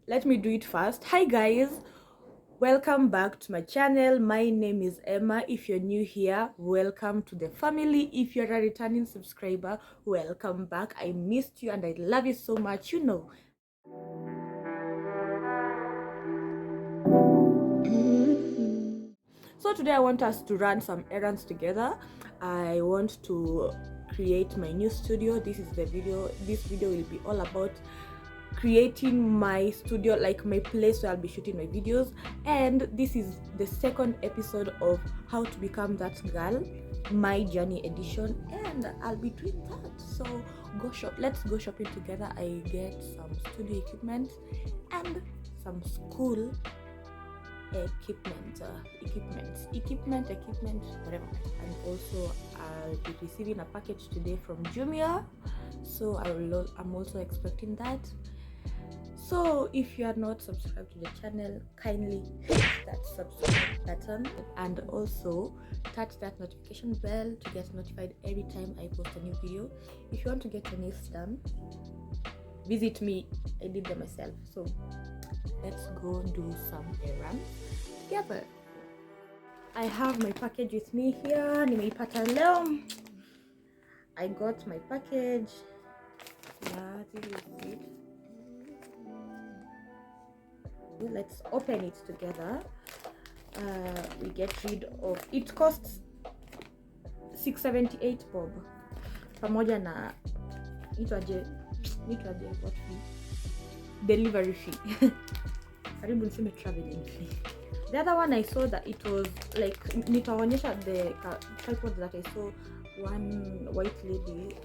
let me do it first. Hi guys, welcome back to my channel. My name is Emma. If you're new here, welcome to the family. If you're a returning subscriber, welcome back. I missed you and I love you so much, you know. So today I want us to run some errands together. I want to create my new studio. This video will be all about creating my studio, like my place where I'll be shooting my videos. And this is the second episode of How to Become That Girl, my journey edition, and I'll be doing that. So let's go shopping together. I get some studio equipment and some school equipment, whatever. And also I'll be receiving a package today from Jumia, so I'm also expecting that. So if you are not subscribed to the channel, kindly hit that subscribe button and also touch that notification bell to get notified every time I post a new video. If you want to get your nails done, visit me. I did them myself. So let's go do some errands together. I have my package with me here. Nimeipata leo. I got my package. Yeah, this is it. Let's open it together. We get rid of it. Costs 678 bob pamoja na itwaje what fee, delivery fee. Karibu niseme traveling fee. The other one I saw that it was like, nitaonyesha the tripod that I saw one white lady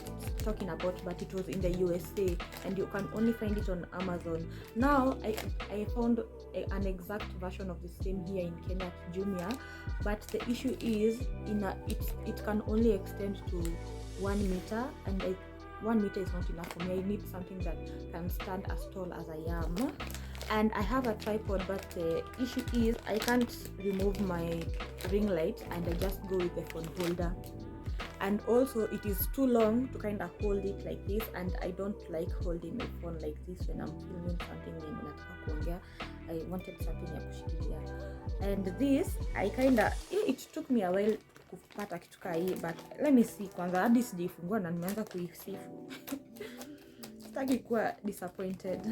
talking about, but it was in the USA and you can only find it on Amazon. Now I found an exact version of the same here in Kenya at Jumia, but the issue is it can only extend to 1 meter, and 1 meter is not enough for me. I need something that can stand as tall as I am. And I have a tripod, but the issue is I can't remove my ring light and I just go with the phone holder. And also it is too long to kind of hold it like this, and I don't like holding my phone like this when I'm filming something in nataka kuongea. I wanted something ya kushikilia. And this it took me a while kupata kitu kaa hii, but let me see kwanza, hadi sijaifungua na nimeanza kuisifu. Sitaki kuwa disappointed.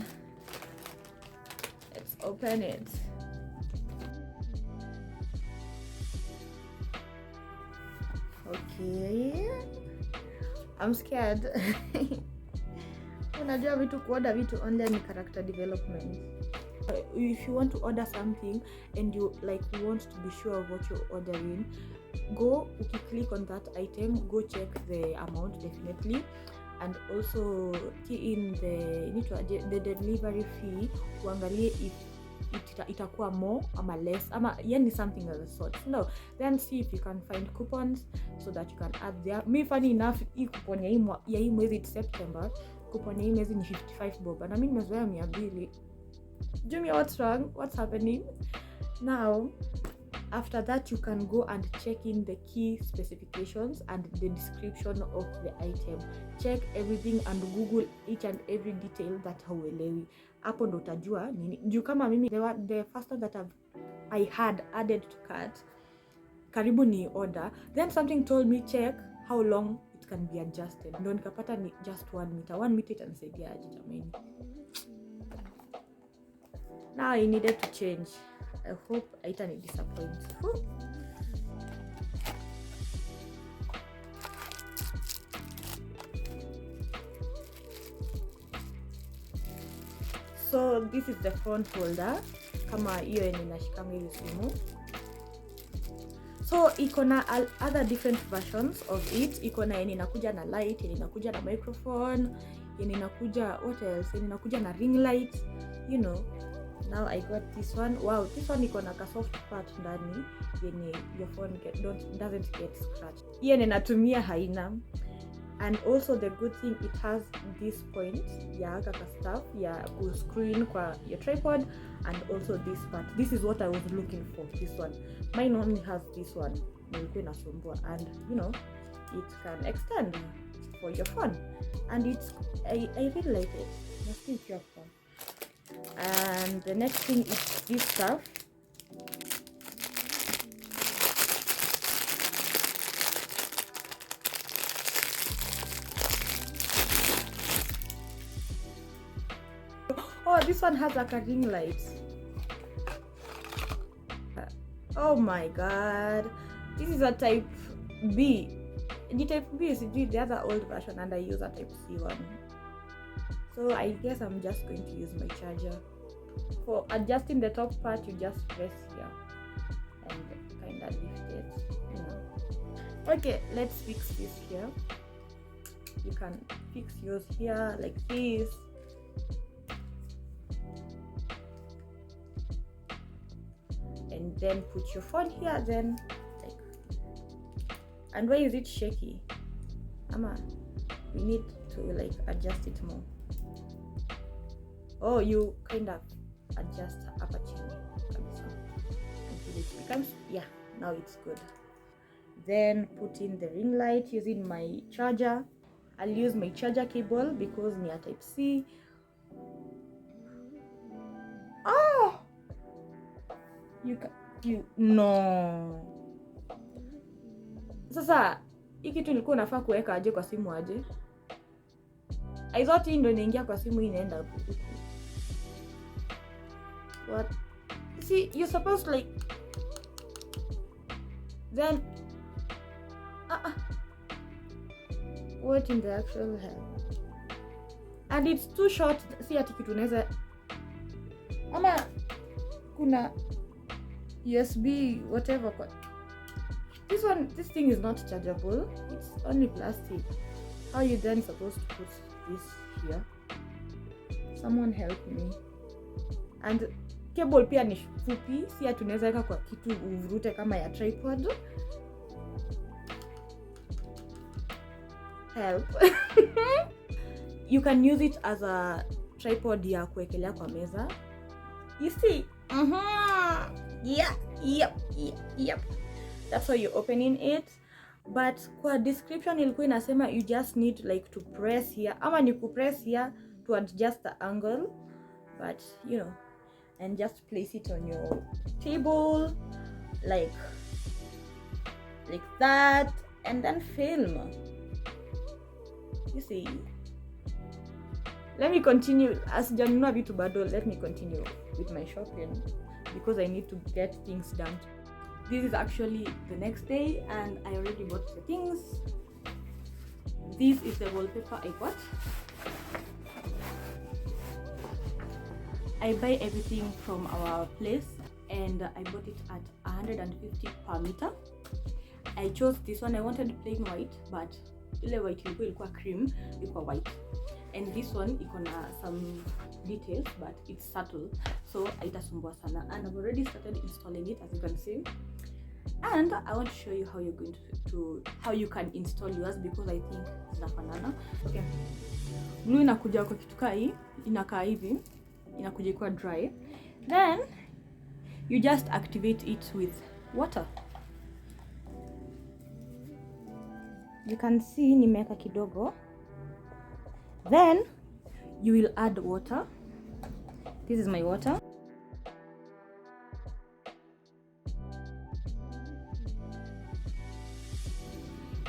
Let's open it. Okay, I'm scared. Unajua vitu kuorder vitu online ni character development. If you want to order something and you want to be sure of what you're ordering, click on that item, go check the amount definitely, and also key in the delivery fee, uangalie if itakuwa more ama less ama yani something of the sort. No, then see if you can find coupons so that you can add there. Me funny enough, hii coupon ya hii mwezi September, coupon ya hii mwezi ni 55 bob na mimi nimezoea 200. Jumia, what's wrong? What's happening? Now after that, you can go and check in the key specifications and the description of the item. Check everything and Google each and every detail that hauelewi. Hapo ndo utajua nini. Juu kama mimi, the first one that I had added to cart, karibu ni order, then something told me check how long it can be adjusted. Ndo nikapata ni just 1 meter. 1 meter itanisaidia aje jamani. Now I needed to change. I hope haitani disappoint. So this is the phone holder, kama hiyo yenye nashikanga hiyo simu. So iko na other different versions of it. Iko na yenye inakuja na light, yenye inakuja na microphone, yenye inakuja what else, yenye inakuja na ring light, you know. Now I got this one. Wow, this one iko na ka soft part ndani yenye your phone doesn't get scratched. Hiyo ninatumia haina. And also the good thing, it has this point ya kaka stuff ya screen kwa your tripod, and also this part. This is what I was looking for, this one. Mine only has this one. Nilikuwa nasumbua, and you know, it can extend for your phone, and I really like it. Let's see if you have fun. And the next thing is this stuff. Oh, this one has like a ring light. Oh my god, this is a type B. The type B is the other old version, and I use a type C one. So I guess I'm just going to use my charger. For adjusting the top part, you just press here and kind of lift it, you know. Okay, let's fix this here. You can fix yours here like this. And then put your phone here, then like, and why is it shaky? Ama, we need to like adjust it more. Oh, you kind of adjust upper chin until it becomes, yeah, now it's good. Then put in the ring light using my charger. I'll use my charger cable because near type C. Oh, no. Sasa hii kitu nilikuwa nafaa kuweka aje kwa simu aje? I thought hii ndio inaingia kwa simu, inaenda huko. What? See, you're supposed to like then what in the actual hell? And it's too short. See ati kitu unaweza ama kuna USB whatever. This thing is not chargeable. It's only plastic. How are you then supposed to put this here? Someone help me. And cable pia ni fupi, si tunaweza weka kwa kitu uvurute kama ya tripod. Help. You can use it as a tripod ya kuwekelea kwa meza. You see? Yep. That's how you're opening it. But kwa description ilikuwa inasema you just need like to press here. Ama ni kupress here to adjust the angle. But you know, and just place it on your table like that, and then film. You see? Let me continue. As janunua vitu bado, let me continue with my shopping because I need to get things done. This is actually the next day and I already bought the things. This is the wallpaper I bought. I buy everything from our place and I bought it at 150 per meter. I chose this one. I wanted plain white, but ile white ilikuwa cream, ilikuwa white. And this one iko na some details, but it's subtle, so haitasumbua sana. And I've already started installing it, as you can see. And I want to show you how you're going to how you can install yours because I think zinafanana. Okay. Glue inakuja kwa kitu kai, inakaa hivi, inakuja kwa dry. Then you just activate it with water. You can see nimeweka kidogo. Then you will add water. This is my water.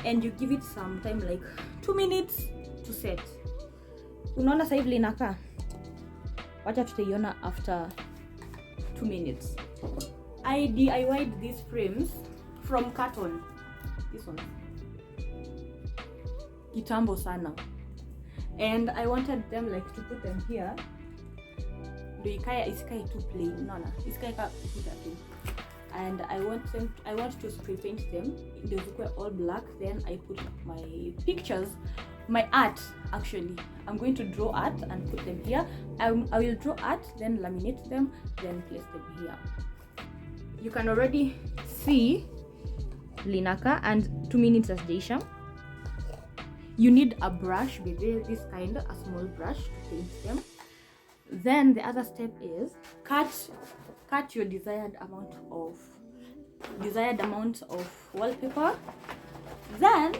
And you give it some time, like 2 minutes to set. Unaona sasa hivi inakaa. Wacha tutaiona after 2 minutes. I DIY'd these frames from carton. This one. Kitambo sana. And I wanted them like to put them here. Do isikae too plain. No. Isikae ka kuta tu. And I want to spray paint them. They look all black. Then I put my pictures, my art actually. I'm going to draw art and put them here. I will draw art, then laminate them, then place them here. You can already see linaka and 2 minutes as Deisha. You need a brush, baby, this kind, a small brush to paint them. Then the other step is cut your desired amount of wallpaper. Then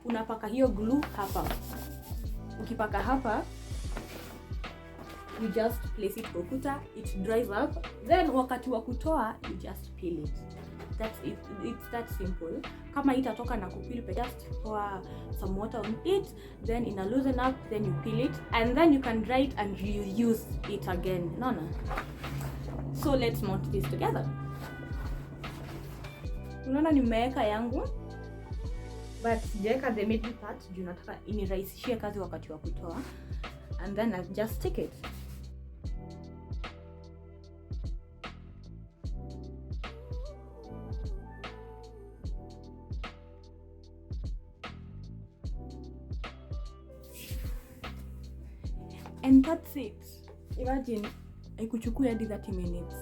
unapaka hiyo glue hapa. Ukipaka hapa you just place it kwa ukuta, it dries up, then wakati wa kutoa you just peel it. That's it. It's that simple. Kama itatoka na kupeel, just pour some water on it, then ina loosen up, then you peel it, and then you can dry it and reuse it again. No. So let's mount this together. Unaona nimeweka yangu, but sijaweka the middle part juu nataka inirahisishie kazi wakati wa kutoa, and then I just stick it. And that's it. Imagine haikuchukui hadi 30 minutes.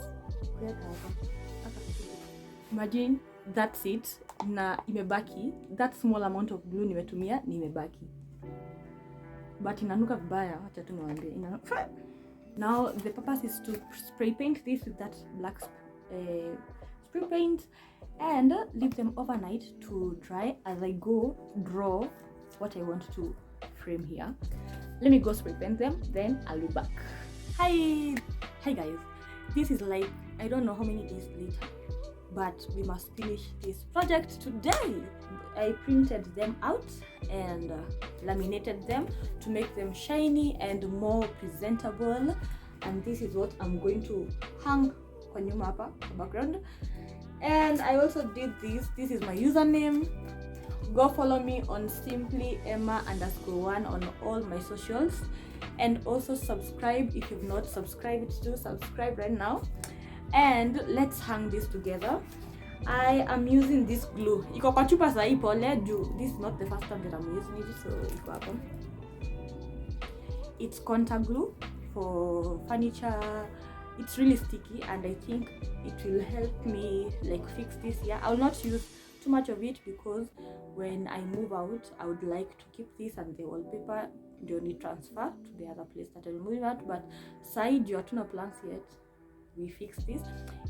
Imagine that's it. Na imebaki that small amount of glue nimetumia ni imebaki. But inanuka vibaya, acha tu niwaambie. Now the purpose is to spray paint this with that black spray paint and leave them overnight to dry as I go draw what I want to frame here. Let me go spray paint them, then I'll be back. Hi guys, this is like I don't know how many days later, but we must finish this project today. I printed them out and laminated them to make them shiny and more presentable, and this is what I'm going to hang kwa nyuma hapa background. And I also did this is my username. Go follow me on simplyemma_1 on all my socials, and also subscribe if you've not subscribed to subscribe right now. And let's hang this together. I am using this glue. Iko kwa chupa sahi pole juu this is not the first time that I'm using it, so iko hapo. It's contact glue for furniture. It's really sticky and I think it will help me like fix this here. I will not use too much of it because when I move out I would like to keep this and the wallpaper ndio ni transfer to the other place that I'll move out, but side you hatuna plans yet. We fix this.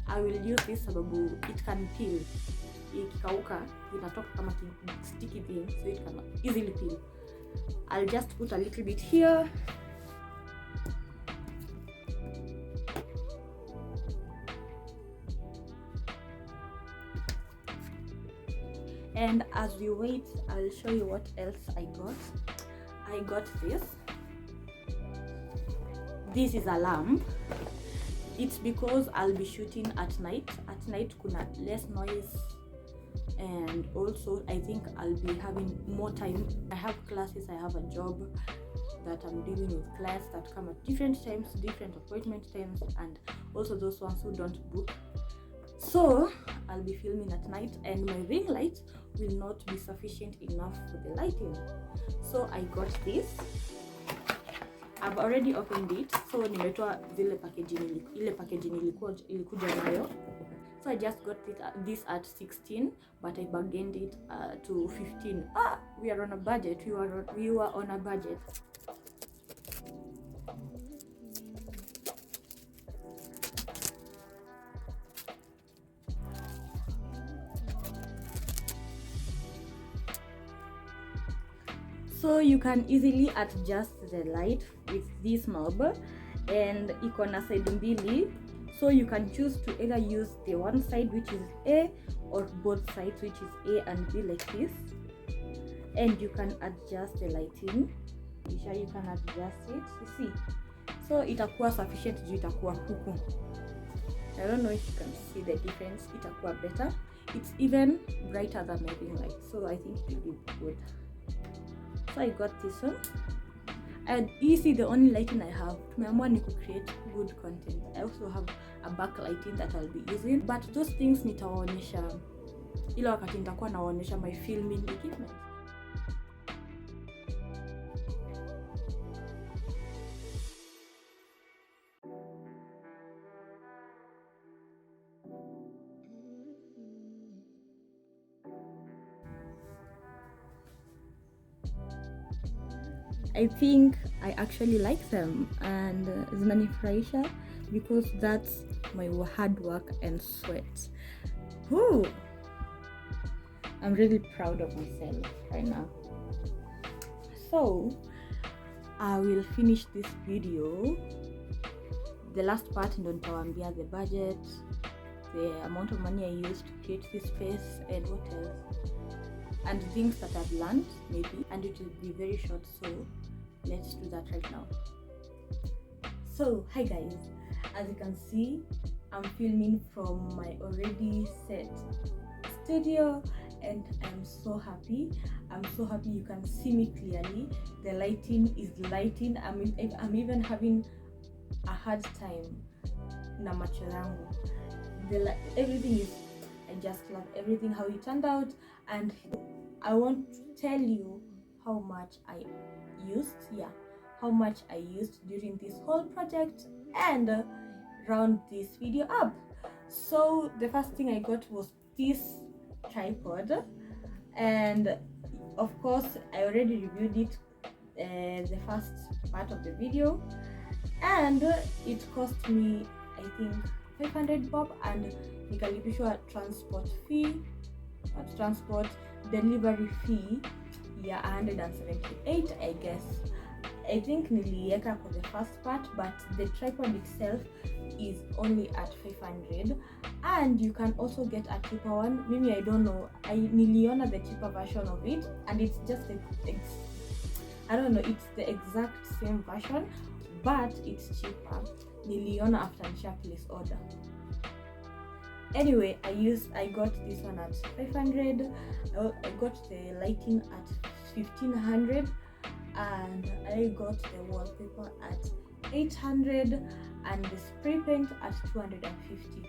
I will use this sababu it can peel. Ikikauka inatoka kama sticky thing, so it can easily peel. I'll just put a little bit here. And as we wait, I'll show you what else I got. I got this. This is a lamp. It's because I'll be shooting at night. At night kuna less noise, and also I think I'll be having more time. I have classes, I have a job that I'm dealing with clients that come at different times, different appointment times, and also those ones who don't book. So I'll be filming at night and my ring light will not be sufficient enough for the lighting. So I got this. I've already opened it. So nimetoa zile packaging, ile packaging ilikuja nayo. So I just got this at 16, but I bargained it to 15. We are on a budget. We were on a budget. So you can easily adjust the light with this knob, and iko na side mbili, so you can choose to either use the one side which is A or both sides which is A and B like this, and you can adjust the lighting. You can adjust it, you see, so itakuwa sufficient juu itakuwa huku. I don't know if you can see the difference. Itakuwa better. It's even brighter than my ring light, so I think it will be good. So I got this one, and you see the only lighting I have. Tumeamua ni create good content. I also have a backlighting that I'll be using, but those things nitawaonyesha ila wakati nitakuwa nawaonyesha my filming equipment. I think I actually like them, and zinanifurahisha because that's my hard work and sweat. Woo! I'm really proud of myself right now. So I will finish this video the last part ndo nitawaambia the budget, the amount of money I used to create this space, and what else, and things that I've learned maybe, and it will be very short, so let's do that right now. So hi guys, as you can see, I'm filming from my already set studio, and I'm so happy you can see me clearly. The lighting is lighting. I'm even having a hard time na macho yangu. Everything is, I just love everything, how it turned out, and I want to tell you how much I used during this whole project and round this video up. So the first thing I got was this tripod, and of course I already reviewed it the first part of the video, and it cost me I think 500 bob, and nikalipishwa transport delivery fee 178 I guess. I think nilieka for the first part, but the tripod itself is only at 500, and you can also get a cheaper one. Maybe I don't know, niliona the cheaper version of it, and it's just I don't know, it's the exact same version but it's cheaper. Niliona after nisha place order. Anyway, I got this one at 500. I got the lighting at 1500, and I got the wallpaper at 800, and the spray paint at 250.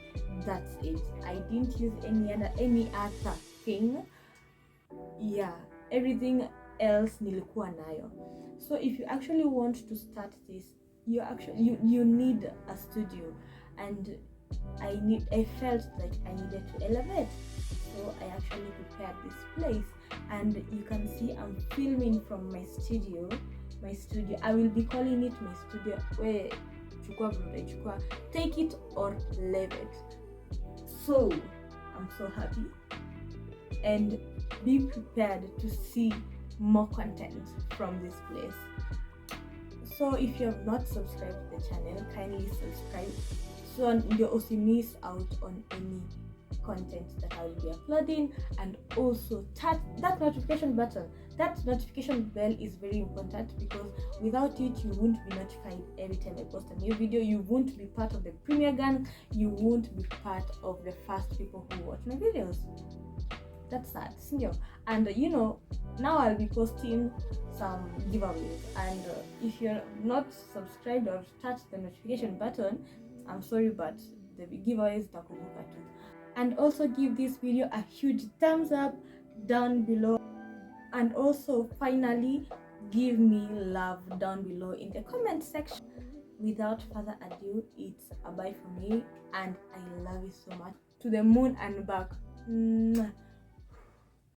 That's it. I didn't use any other thing. Yeah, everything else nilikuwa nayo. So if you actually want to start this, you need a studio, and I felt like I needed to elevate, so I actually prepared this place, and you can see I'm filming from my studio. I will be calling it my studio, where chukua, take it or leave it. So I'm so happy, and be prepared to see more content from this place. So if you have not subscribed to the channel, kindly subscribe so you also miss out on any content that I will be uploading, and also tap that notification button. That notification bell is very important, because without it you won't be notified every time I post a new video. You won't be part of the premier gang, you won't be part of the first people who watch my videos. That's sad, and now I'll be posting some giveaways, and if you're not subscribed or touched the notification button, I'm sorry, but the giveaways takumbuka tu. And also give this video a huge thumbs up down below, and also finally give me love down below in the comment section. Without further ado, it's a bye for me, and I love you so much, to the moon and back.